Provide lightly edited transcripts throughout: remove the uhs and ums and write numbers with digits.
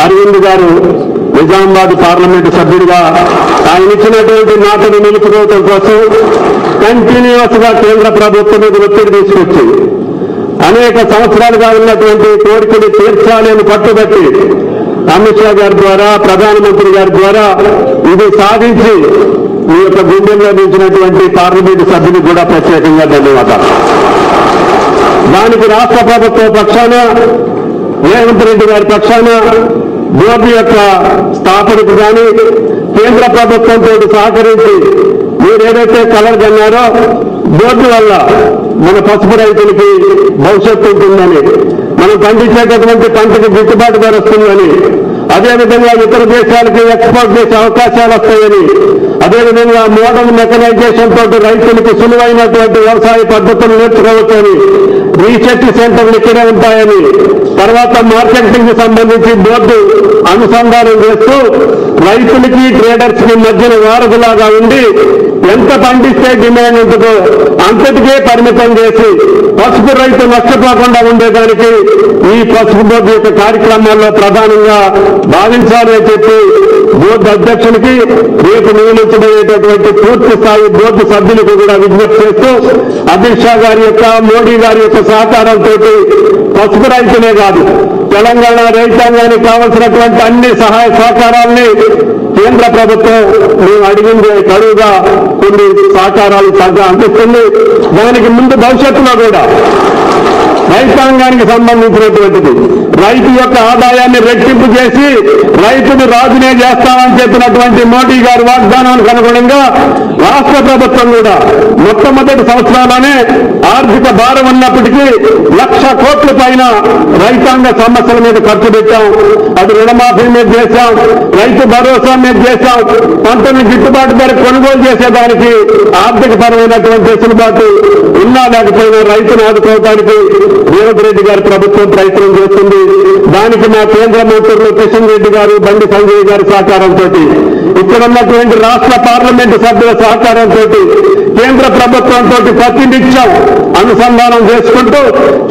అరవింద్ గారు నిజామాబాద్ పార్లమెంటు సభ్యుడిగా ఆయన ఇచ్చినటువంటి మాటను నిలుపుకోవడం కోసం కంటిన్యూస్ గా కేంద్ర ప్రభుత్వం మీద ఒత్తిడి తీసుకొచ్చి అనేక సంవత్సరాలుగా ఉన్నటువంటి కోరికలు తీర్చాలి అని పట్టుబట్టి అమిత్ షా గారి ద్వారా ప్రధానమంత్రి గారి ద్వారా ఇది సాధించి మీ యొక్క గుండెల్లో నిలిచినటువంటి పార్లమెంటు సభ్యులకు కూడా ప్రత్యేకంగా ధన్యవాదాలు. దానికి రాష్ట్ర ప్రభుత్వ పక్షాన రేవంత్ రెడ్డి గారి పక్షాన బోర్డు యొక్క స్థాపనకు కానీ కేంద్ర ప్రభుత్వంతో సహకరించి మీరు ఏదైతే కలర్ కన్నారో బోర్డు వల్ల మన పసుపు రైతులకి భవిష్యత్తు ఉంటుందని, మనం పండించేటటువంటి పంటకు గిట్టుబాటు ధర వస్తుందని, అదేవిధంగా ఇతర దేశాలకి ఎక్స్పోర్ట్ చేసే అవకాశాలు వస్తాయని, అదేవిధంగా మోడర్న్ మెకనైజేషన్ తోటి రైతులకు సులువైనటువంటి వ్యవసాయ పద్ధతులు నేర్చుకోవచ్చని, రీసెర్చ్ సెంటర్లు ఇక్కడే ఉంటాయని, తర్వాత మార్కెటింగ్ కి సంబంధించి బోర్డు అనుసంధానం చేస్తూ రైతులకి ట్రేడర్స్ కి మధ్యన వారధిలాగా ఉండి ఎంత పండిస్తే డిమాండ్ ఉంటుందో అంతటికే పరిమితం చేసి పసుపు రైతు నష్టపోకుండా ఉండేదానికి ఈ పసుపు బోర్డు యొక్క కార్యక్రమాల్లో ప్రధానంగా భావించాలి అని చెప్పి బోర్డు అధ్యక్షునికి రేపు నియమించబడేటటువంటి పూర్తి స్థాయి బోర్డు సభ్యులకు కూడా విజ్ఞప్తి చేస్తూ అమిత్ షా గారి యొక్క మోడీ గారి యొక్క సహకారంతో పసుపు రైతులే కాదు తెలంగాణ రైతాంగానికి కావలసినటువంటి అన్ని సహాయ సహకారాల్ని కేంద్ర ప్రభుత్వం మేము అడిగింది కడువుగా కొన్ని సహకారాలు అందిస్తుంది. దానికి ముందు భవిష్యత్తులో కూడా రైతాంగానికి సంబంధించినటువంటిది రైతు యొక్క ఆదాయాన్ని రెట్టింపు చేసి రైతును రాజునే చేస్తామని చెప్పినటువంటి మోడీ గారి వాగ్దానానికి అనుగుణంగా రాష్ట్ర ప్రభుత్వం కూడా మొట్టమొదటి సంవత్సరాల్లోనే ఆర్థిక భారం ఉన్నప్పటికీ 1,00,000 కోట్ల పైన రైతాంగ సమస్యల మీద ఖర్చు పెట్టాం. అది రుణమాఫీ మీద చేశాం, రైతు భరోసా మీద చేశాం, పంటను గిట్టుబాటు ధర కొనుగోలు చేసేదానికి ఆర్థిక పరమైనటువంటి వెసులుబాటు ఉన్నా లేకపోయినా రైతును ఆదుకోవడానికి రేవంత్ రెడ్డి గారి ప్రభుత్వం ప్రయత్నం చేస్తుంది. దానికి మా కేంద్ర మంత్రులు కిషన్ రెడ్డి గారు, బండి సంజయ్ గారి సహకారంతో, ఇక్కడ ఉన్నటువంటి రాష్ట్ర పార్లమెంటు సభ్యుల సహకారంతో, కేంద్ర ప్రభుత్వంతో ప్రతినిత్యం అనుసంధానం చేసుకుంటూ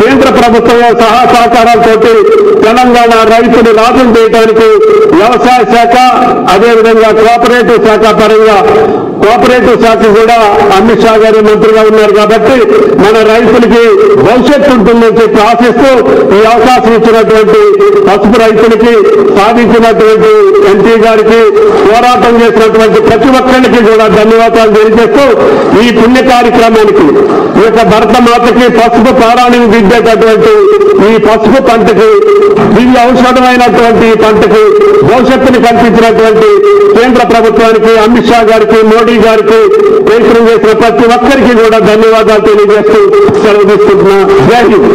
కేంద్ర ప్రభుత్వం సహకారాలతో తెలంగాణ రైతులు లాభం చేయడానికి వ్యవసాయ శాఖ అదేవిధంగా కోఆపరేటివ్ శాఖ పరంగా కోఆపరేటివ్ శాఖ కూడా అమిత్ షా గారి మంత్రిగా ఉన్నారు కాబట్టి మన రైతులకి భవిష్యత్తు ఉంటుందని చెప్పి ఆశిస్తూ ఈ అవకాశం ఇచ్చినటువంటి పసుపు రైతులకి సాధించినటువంటి ఎంపీ గారికి పోరాటం చేసినటువంటి ప్రతి ఒక్కరికి కూడా ధన్యవాదాలు తెలియజేస్తూ ఈ పుణ్య కార్యక్రమానికి ఈ యొక్క భరతమాతకి పసుపు ప్రాణాన్ని దిద్దేటటువంటి ఈ పసుపు పంటకి దివ్య ఔషధమైనటువంటి పంటకి భవిష్యత్తుని కల్పించినటువంటి కేంద్ర ప్రభుత్వానికి అమిత్ షా గారికి మోడీ గారికి ప్రయత్నం చేసిన ప్రతి ఒక్కరికి కూడా ధన్యవాదాలు తెలియజేస్తూ సెలవు తీసుకుంటున్నా. జై హింద్.